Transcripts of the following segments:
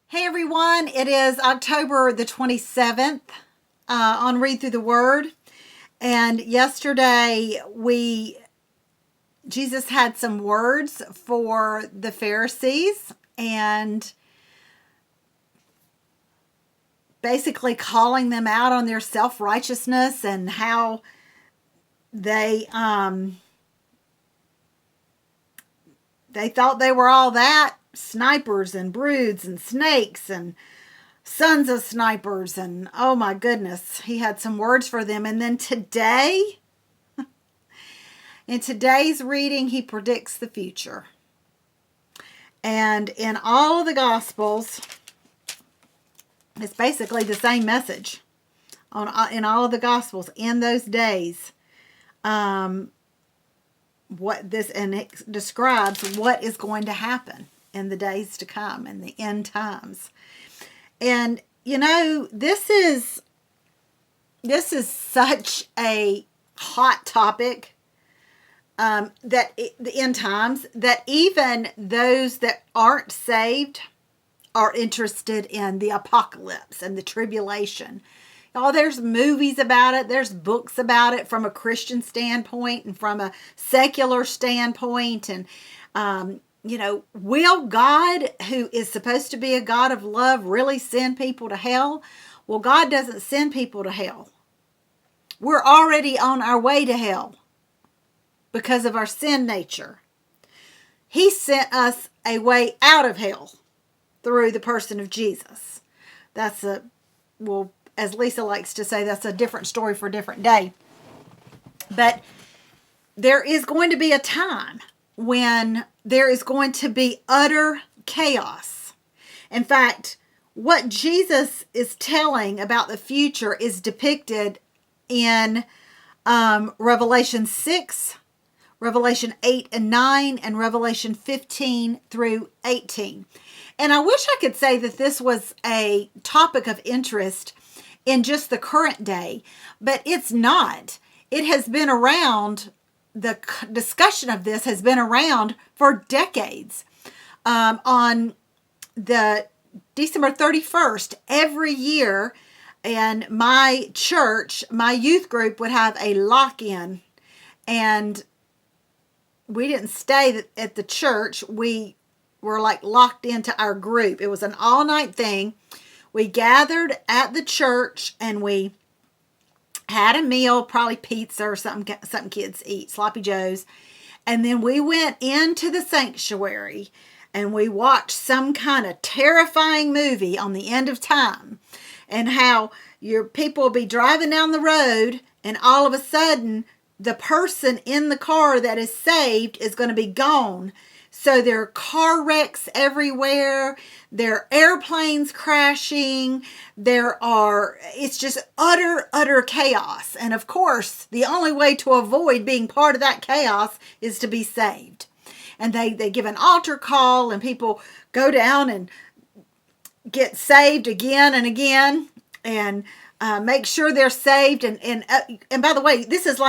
Hey everyone, it is October the 27th on Read Through the Word. And yesterday Jesus had some words for the Pharisees and basically calling them out on their self-righteousness and how they thought they were all that, snipers and broods and snakes and sons of snipers, and oh my goodness, he had some words for them. And then today, in today's reading, he predicts the future. And in all of the Gospels, it's basically the same message in all of the Gospels in those days. It describes what is going to happen in the days to come, in the end times. And you know, this is such a hot topic, that the end times, that even those that aren't saved are interested in the apocalypse and the tribulation. Oh, there's movies about it. There's books about it from a Christian standpoint and from a secular standpoint. And, will God, who is supposed to be a God of love, really send people to hell? Well, God doesn't send people to hell. We're already on our way to hell because of our sin nature. He sent us a way out of hell through the person of Jesus. As Lisa likes to say, that's a different story for a different day. But there is going to be a time when there is going to be utter chaos. In fact, what Jesus is telling about the future is depicted in Revelation 6, Revelation 8 and 9, and Revelation 15 through 18. And I wish I could say that this was a topic of interest in just the current day, but it's not. It has been around, the discussion of this has been around for decades. On the December 31st, every year, and my church, my youth group would have a lock-in, and we didn't stay at the church. We were like locked into our group. It was an all-night thing. We gathered at the church and we had a meal, probably pizza or something kids eat, sloppy joes. And then we went into the sanctuary and we watched some kind of terrifying movie on the end of time, and how your people will be driving down the road and all of a sudden the person in the car that is saved is going to be gone. So there are car wrecks everywhere. There are airplanes crashing. It's just utter chaos. And of course, the only way to avoid being part of that chaos is to be saved. And they give an altar call and people go down and get saved again and again and make sure they're saved. And by the way, this is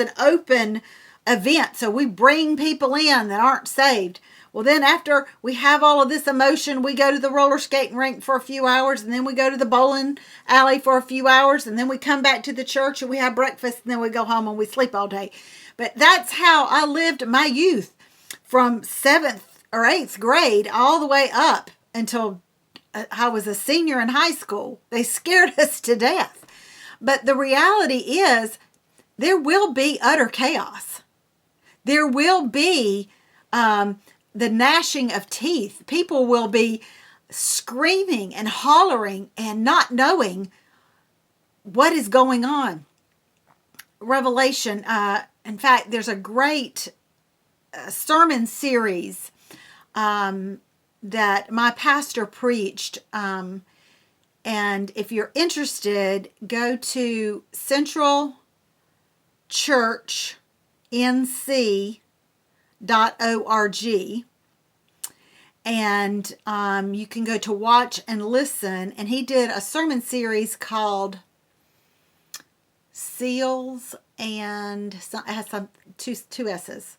an open event. So we bring people in that aren't saved. Well, then after we have all of this emotion, we go to the roller skating rink for a few hours, and then we go to the bowling alley for a few hours, and then we come back to the church and we have breakfast, and then we go home and we sleep all day. But that's how I lived my youth from 7th or 8th grade all the way up until I was a senior in high school. They scared us to death. But the reality is there will be utter chaos. There will be the gnashing of teeth. People will be screaming and hollering and not knowing what is going on. Revelation, in fact, there's a great sermon series that my pastor preached. And if you're interested, go to Central Church nc.org, and you can go to watch and listen. And he did a sermon series called Seals and it has two S's.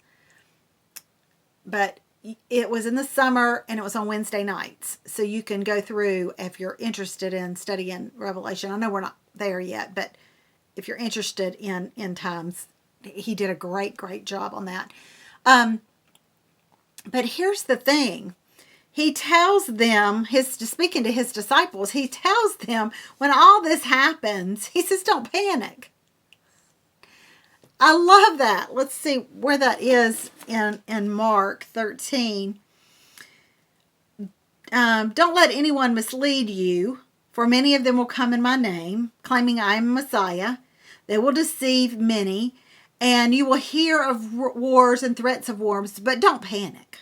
But it was in the summer, and it was on Wednesday nights. So you can go through if you're interested in studying Revelation. I know we're not there yet, but if you're interested in end times, he did a great job on that. But here's the thing. He tells them, speaking to his disciples, he tells them when all this happens, he says, don't panic. I love that. Let's see where that is in Mark 13. Don't let anyone mislead you, for many of them will come in my name, claiming I am Messiah. They will deceive many, and you will hear of wars and threats of wars, but don't panic.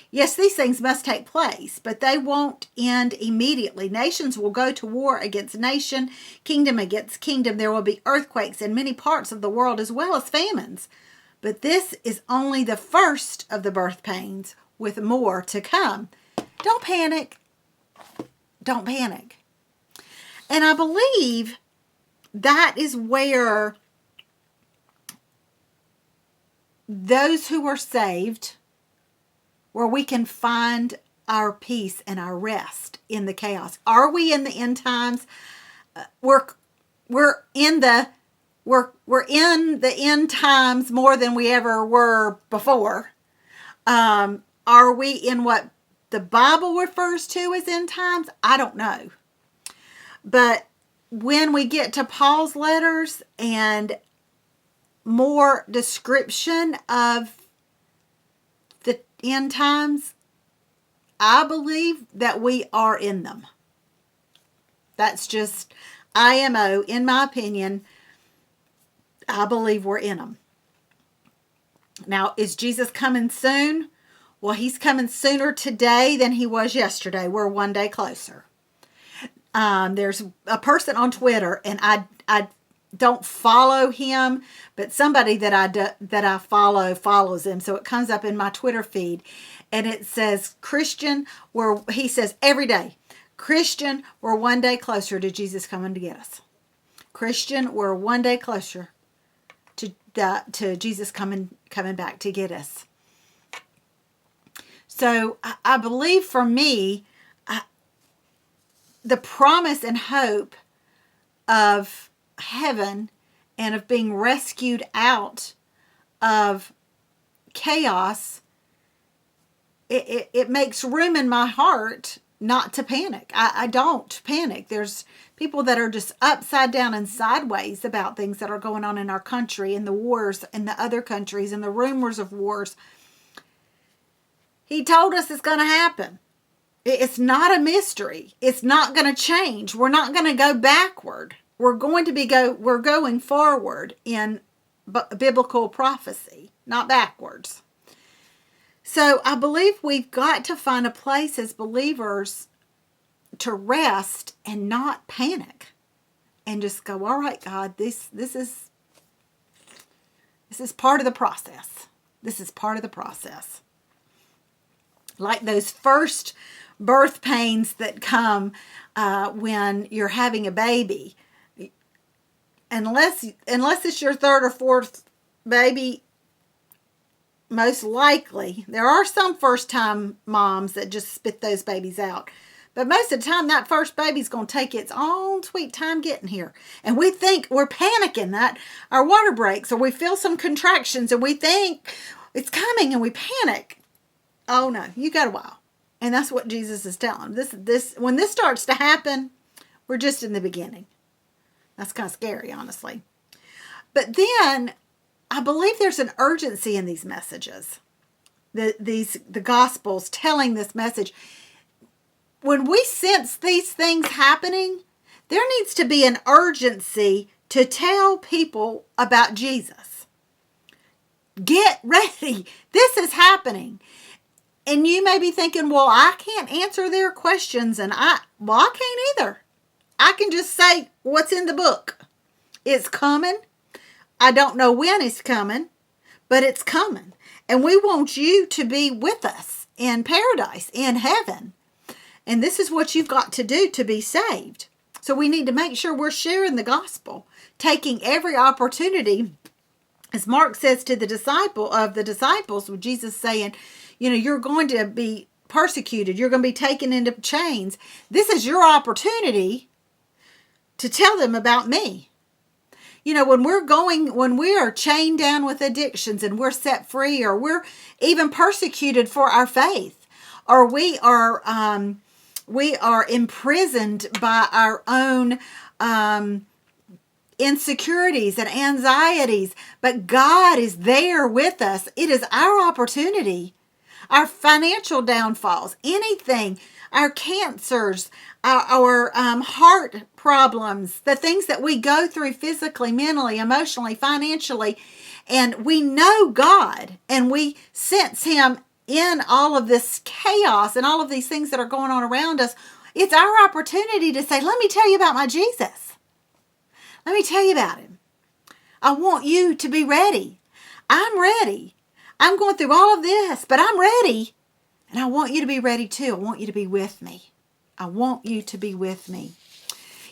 Yes, these things must take place, but they won't end immediately. Nations will go to war against nation, kingdom against kingdom. There will be earthquakes in many parts of the world as well as famines. But this is only the first of the birth pains, with more to come. Don't panic. Don't panic. And I believe that is where those who are saved, where we can find our peace and our rest in the chaos. Are we in the end times? We're in the end times more than we ever were before. Are we in what the Bible refers to as end times? I don't know. But when we get to Paul's letters and more description of the end times, I believe that we are in them. That's just IMO, in my opinion. I believe we're in them. Now, is Jesus coming soon? Well, he's coming sooner today than he was yesterday. We're one day closer. There's a person on Twitter, and I don't follow him, but somebody that I follow follows him, so it comes up in my Twitter feed, and it says he says every day, Christian, we're one day closer to Jesus coming to get us. Christian, we're one day closer to Jesus coming back to get us. So I believe for me, the promise and hope of heaven and of being rescued out of chaos, it makes room in my heart not to panic. I don't panic. There's people that are just upside down and sideways about things that are going on in our country and the wars in the other countries and the rumors of wars. He told us it's going to happen. It's not a mystery. It's not going to change. We're not going to go backward. We're going forward in biblical prophecy, not backwards. So I believe we've got to find a place as believers to rest and not panic, and just go, all right, God, this is part of the process. This is part of the process. Like those first birth pains that come when you're having a baby. Unless it's your third or fourth baby, most likely. There are some first-time moms that just spit those babies out. But most of the time, that first baby's going to take its own sweet time getting here. And we think we're panicking that our water breaks, or we feel some contractions, and we think it's coming, and we panic. Oh, no, you got a while. And that's what Jesus is telling them. When this starts to happen, we're just in the beginning. That's kind of scary, honestly. But then, I believe there's an urgency in these messages. The Gospels telling this message. When we sense these things happening, there needs to be an urgency to tell people about Jesus. Get ready. This is happening. And you may be thinking, well, I can't answer their questions, and I can't either. I can just say what's in the book. It's coming. I don't know when it's coming, but it's coming. And we want you to be with us in paradise, in heaven. And this is what you've got to do to be saved. So we need to make sure we're sharing the gospel, taking every opportunity. As Mark says to the disciples, with Jesus saying, you're going to be persecuted. You're going to be taken into chains. This is your opportunity to tell them about me. When we are chained down with addictions and we're set free, or we're even persecuted for our faith, or we are imprisoned by our own insecurities and anxieties, but God is there with us. It is our opportunity. Our financial downfalls, anything, our cancers, our heart problems, the things that we go through physically, mentally, emotionally, financially, and we know God and we sense Him in all of this chaos and all of these things that are going on around us. It's our opportunity to say, let me tell you about my Jesus. Let me tell you about Him. I want you to be ready. I'm ready. I'm going through all of this, but I'm ready. And I want you to be ready too. I want you to be with me. I want you to be with me.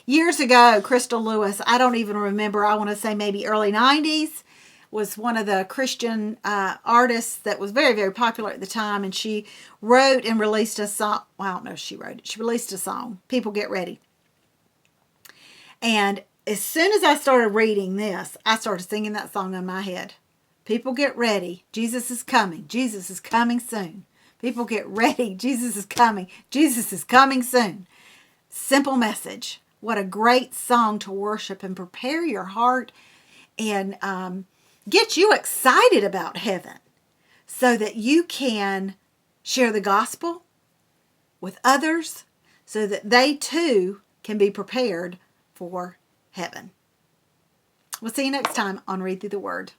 Years ago, Crystal Lewis, I don't even remember, I want to say maybe early 90s, was one of the Christian artists that was very, very popular at the time. And she wrote and released a song. Well, I don't know if she wrote it. She released a song, People Get Ready. And as soon as I started reading this, I started singing that song in my head. People get ready. Jesus is coming. Jesus is coming soon. People get ready. Jesus is coming. Jesus is coming soon. Simple message. What a great song to worship and prepare your heart and get you excited about heaven so that you can share the gospel with others so that they too can be prepared for heaven. We'll see you next time on Read Through the Word.